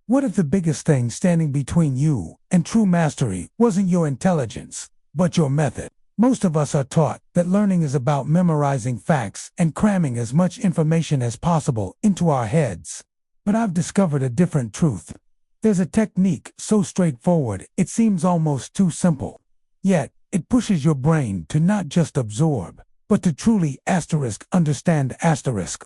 What if the biggest thing standing between you and true mastery wasn't your intelligence, but your method? Most of us are taught that learning is about memorizing facts and cramming as much information as possible into our heads. But I've discovered a different truth. There's a technique so straightforward it seems almost too simple. Yet, it pushes your brain to not just absorb, but to truly understand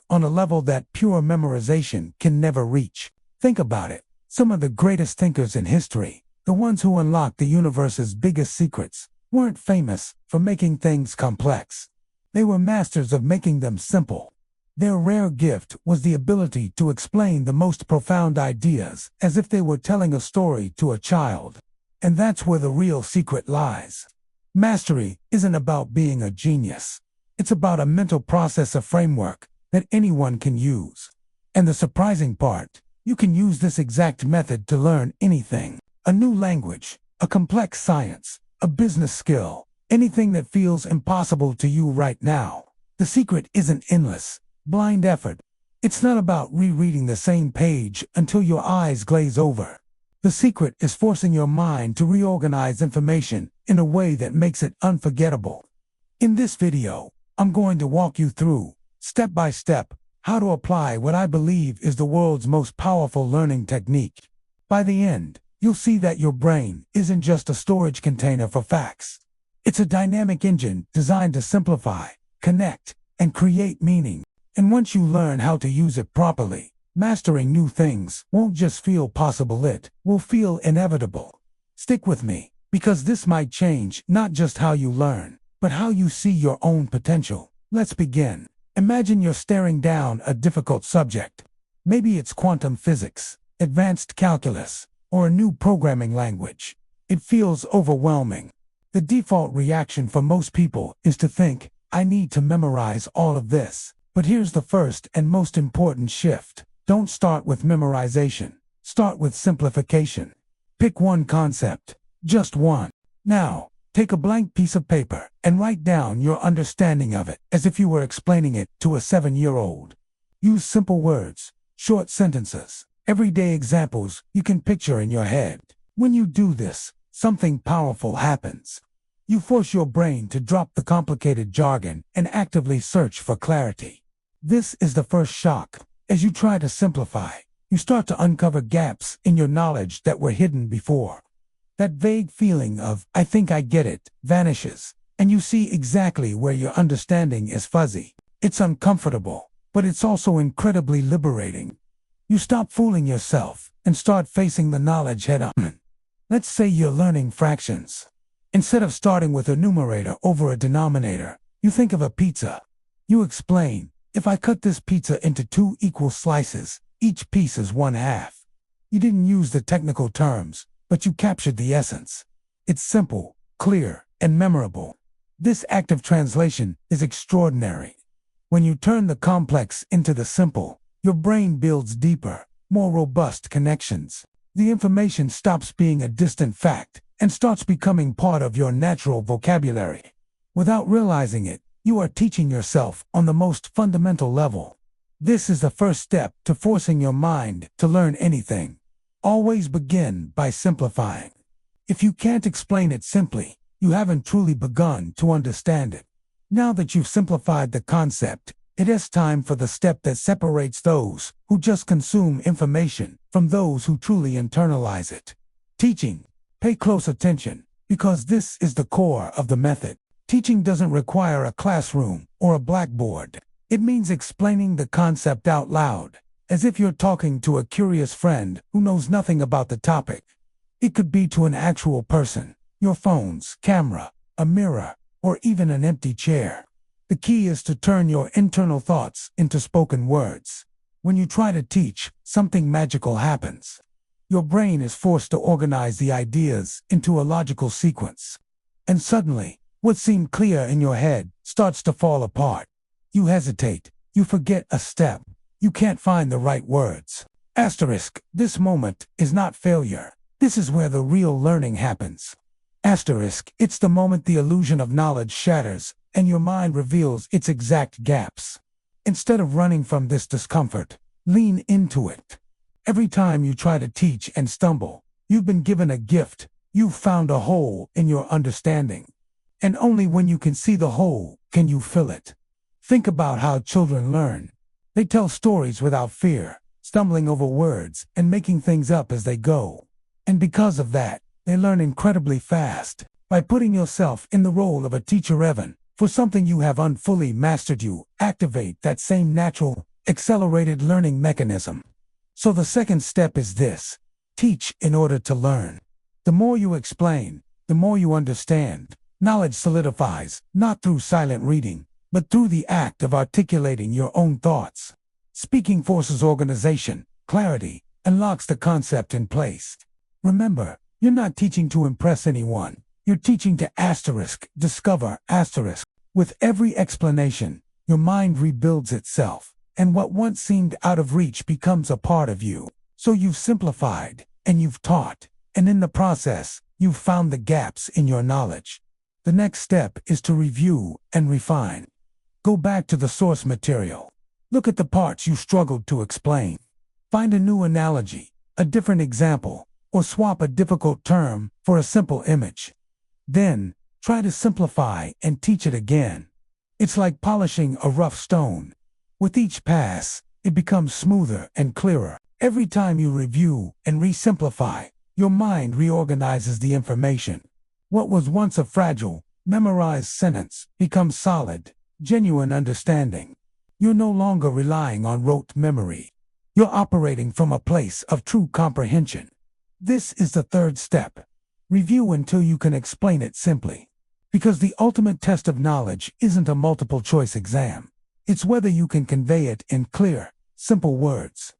on a level that pure memorization can never reach. Think about it. Some of the greatest thinkers in history, the ones who unlocked the universe's biggest secrets, weren't famous for making things complex. They were masters of making them simple. Their rare gift was the ability to explain the most profound ideas as if they were telling a story to a child. And that's where the real secret lies. Mastery isn't about being a genius. It's about a mental process, a framework that anyone can use. And the surprising part, you can use this exact method to learn anything. A new language, a complex science, a business skill, anything that feels impossible to you right now. The secret isn't endless, blind effort. It's not about rereading the same page until your eyes glaze over. The secret is forcing your mind to reorganize information in a way that makes it unforgettable. In this video, I'm going to walk you through, step by step, how to apply what I believe is the world's most powerful learning technique. By the end, you'll see that your brain isn't just a storage container for facts. It's a dynamic engine designed to simplify, connect, and create meaning. And once you learn how to use it properly, mastering new things won't just feel possible, it will feel inevitable. Stick with me, because this might change not just how you learn, but how you see your own potential. Let's begin. Imagine you're staring down a difficult subject. Maybe it's quantum physics, advanced calculus, or a new programming language. It feels overwhelming. The default reaction for most people is to think, I need to memorize all of this. But here's the first and most important shift. Don't start with memorization. Start with simplification. Pick one concept, just one. Now, take a blank piece of paper and write down your understanding of it as if you were explaining it to a 7-year-old. Use simple words, short sentences, everyday examples you can picture in your head. When you do this, something powerful happens. You force your brain to drop the complicated jargon and actively search for clarity. This is the first shock. As you try to simplify, you start to uncover gaps in your knowledge that were hidden before. That vague feeling of, I think I get it, vanishes, and you see exactly where your understanding is fuzzy. It's uncomfortable, but it's also incredibly liberating. You stop fooling yourself and start facing the knowledge head on. Let's say you're learning fractions. Instead of starting with a numerator over a denominator, you think of a pizza. You explain, if I cut this pizza into 2 equal slices, each piece is 1/2. You didn't use the technical terms, but you captured the essence. It's simple, clear, and memorable. This act of translation is extraordinary. When you turn the complex into the simple, your brain builds deeper, more robust connections. The information stops being a distant fact and starts becoming part of your natural vocabulary. Without realizing it, you are teaching yourself on the most fundamental level. This is the first step to forcing your mind to learn anything. Always begin by simplifying. If you can't explain it simply, you haven't truly begun to understand it. Now that you've simplified the concept, it is time for the step that separates those who just consume information from those who truly internalize it. Teaching. Pay close attention, because this is the core of the method. Teaching doesn't require a classroom or a blackboard. It means explaining the concept out loud, as if you're talking to a curious friend who knows nothing about the topic. It could be to an actual person, your phone's camera, a mirror, or even an empty chair. The key is to turn your internal thoughts into spoken words. When you try to teach, something magical happens. Your brain is forced to organize the ideas into a logical sequence. And suddenly, what seemed clear in your head starts to fall apart. You hesitate. You forget a step. You can't find the right words. Asterisk, this moment is not failure. This is where the real learning happens. Asterisk, it's the moment the illusion of knowledge shatters and your mind reveals its exact gaps. Instead of running from this discomfort, lean into it. Every time you try to teach and stumble, you've been given a gift. You've found a hole in your understanding. And only when you can see the hole can you fill it. Think about how children learn. They tell stories without fear, stumbling over words and making things up as they go. And because of that, they learn incredibly fast. By putting yourself in the role of a teacher, Evan, for something you have unfully mastered, you activate that same natural, accelerated learning mechanism. So the second step is this: teach in order to learn. The more you explain, the more you understand. Knowledge solidifies, not through silent reading, but through the act of articulating your own thoughts. Speaking forces organization, clarity, and locks the concept in place. Remember, you're not teaching to impress anyone. You're teaching to discover. With every explanation, your mind rebuilds itself, and what once seemed out of reach becomes a part of you. So you've simplified, and you've taught, and in the process, you've found the gaps in your knowledge. The next step is to review and refine. Go back to the source material. Look at the parts you struggled to explain. Find a new analogy, a different example, or swap a difficult term for a simple image. Then, try to simplify and teach it again. It's like polishing a rough stone. With each pass, it becomes smoother and clearer. Every time you review and re-simplify, your mind reorganizes the information. What was once a fragile, memorized sentence becomes solid, genuine understanding. You're no longer relying on rote memory. You're operating from a place of true comprehension. This is the third step. Review until you can explain it simply. Because the ultimate test of knowledge isn't a multiple-choice exam. It's whether you can convey it in clear, simple words.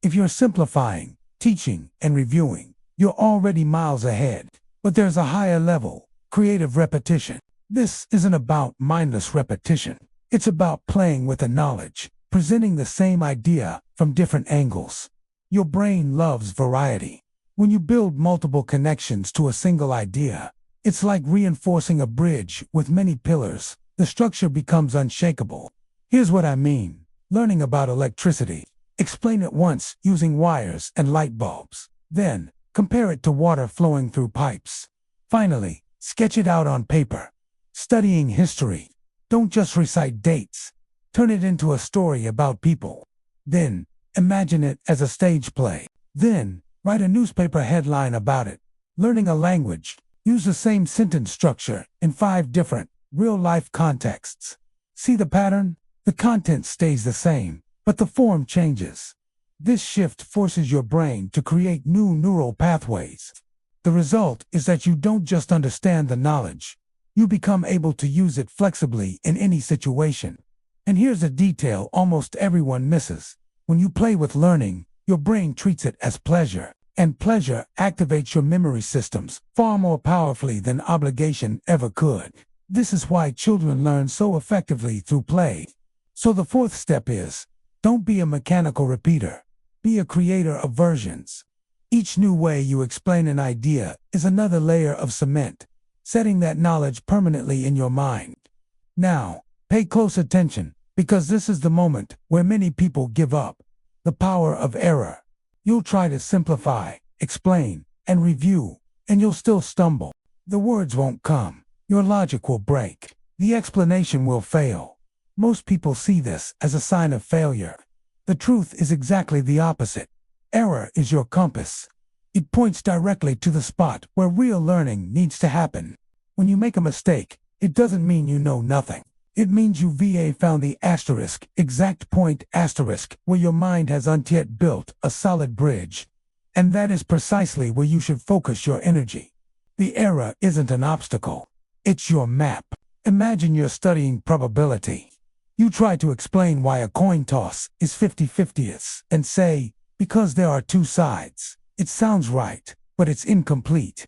If you're simplifying, teaching, and reviewing, you're already miles ahead. But there's a higher level, creative repetition. This isn't about mindless repetition. It's about playing with the knowledge, presenting the same idea from different angles. Your brain loves variety. When you build multiple connections to a single idea, it's like reinforcing a bridge with many pillars. The structure becomes unshakable. Here's what I mean. Learning about electricity. Explain it once using wires and light bulbs. Then, compare it to water flowing through pipes. Finally, sketch it out on paper. Studying history. Don't just recite dates. Turn it into a story about people. Then, imagine it as a stage play. Then, write a newspaper headline about it. Learning a language. Use the same sentence structure in 5 different, real-life contexts. See the pattern? The content stays the same, but the form changes. This shift forces your brain to create new neural pathways. The result is that you don't just understand the knowledge. You become able to use it flexibly in any situation. And here's a detail almost everyone misses. When you play with learning, your brain treats it as pleasure, and pleasure activates your memory systems far more powerfully than obligation ever could. This is why children learn so effectively through play. So the fourth step is, don't be a mechanical repeater. Be a creator of versions. Each new way you explain an idea is another layer of cement, setting that knowledge permanently in your mind. Now, pay close attention, because this is the moment where many people give up. The power of error. You'll try to simplify, explain, and review, and you'll still stumble. The words won't come. Your logic will break. The explanation will fail. Most people see this as a sign of failure. The truth is exactly the opposite. Error is your compass. It points directly to the spot where real learning needs to happen. When you make a mistake, it doesn't mean you know nothing. It means you found the exact point where your mind has not yet built a solid bridge. And that is precisely where you should focus your energy. The error isn't an obstacle. It's your map. Imagine you're studying probability. You try to explain why a coin toss is 50-50ths and say, because there are 2 sides. It sounds right, but it's incomplete.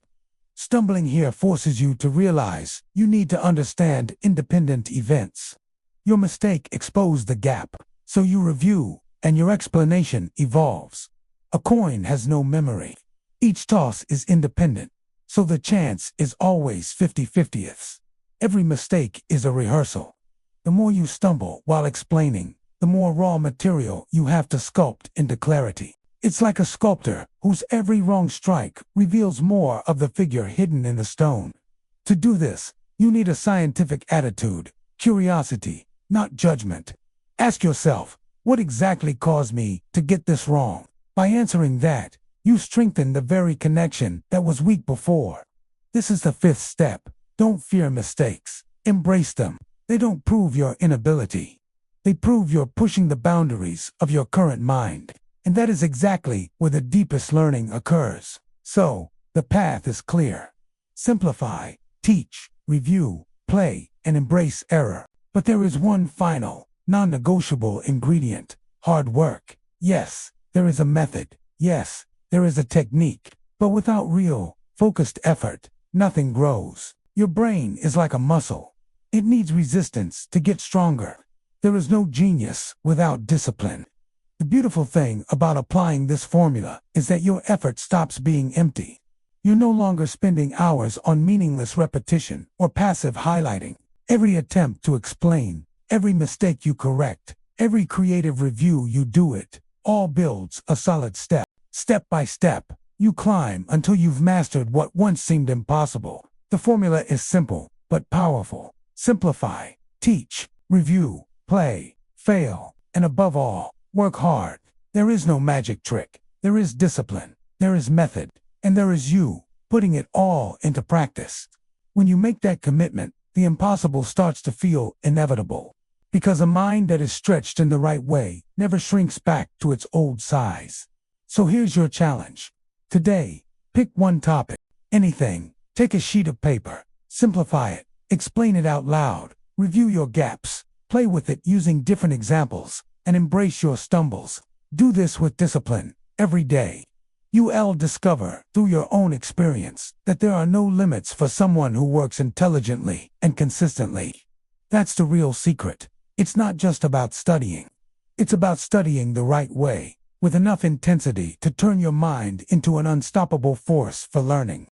Stumbling here forces you to realize you need to understand independent events. Your mistake exposed the gap, so you review, and your explanation evolves. A coin has no memory. Each toss is independent, so the chance is always 50-50ths. Every mistake is a rehearsal. The more you stumble while explaining, the more raw material you have to sculpt into clarity. It's like a sculptor whose every wrong strike reveals more of the figure hidden in the stone. To do this, you need a scientific attitude, curiosity, not judgment. Ask yourself, what exactly caused me to get this wrong? By answering that, you strengthen the very connection that was weak before. This is the fifth step. Don't fear mistakes. Embrace them. They don't prove your inability. They prove you're pushing the boundaries of your current mind. And that is exactly where the deepest learning occurs. So, the path is clear. Simplify, teach, review, play, and embrace error. But there is one final, non-negotiable ingredient: hard work. Yes, there is a method. Yes, there is a technique. But without real, focused effort, nothing grows. Your brain is like a muscle. It needs resistance to get stronger. There is no genius without discipline. The beautiful thing about applying this formula is that your effort stops being empty. You're no longer spending hours on meaningless repetition or passive highlighting. Every attempt to explain, every mistake you correct, every creative review you do it, all builds a solid step. Step by step, you climb until you've mastered what once seemed impossible. The formula is simple, but powerful. Simplify, teach, review, play, fail, and above all, work hard. There is no magic trick. There is discipline. There is method. And there is you, putting it all into practice. When you make that commitment, the impossible starts to feel inevitable. Because a mind that is stretched in the right way never shrinks back to its old size. So here's your challenge. Today, pick one topic. Anything. Take a sheet of paper. Simplify it. Explain it out loud. Review your gaps. Play with it using different examples. And embrace your stumbles. Do this with discipline, every day. You'll discover, through your own experience, that there are no limits for someone who works intelligently and consistently. That's the real secret. It's not just about studying. It's about studying the right way, with enough intensity to turn your mind into an unstoppable force for learning.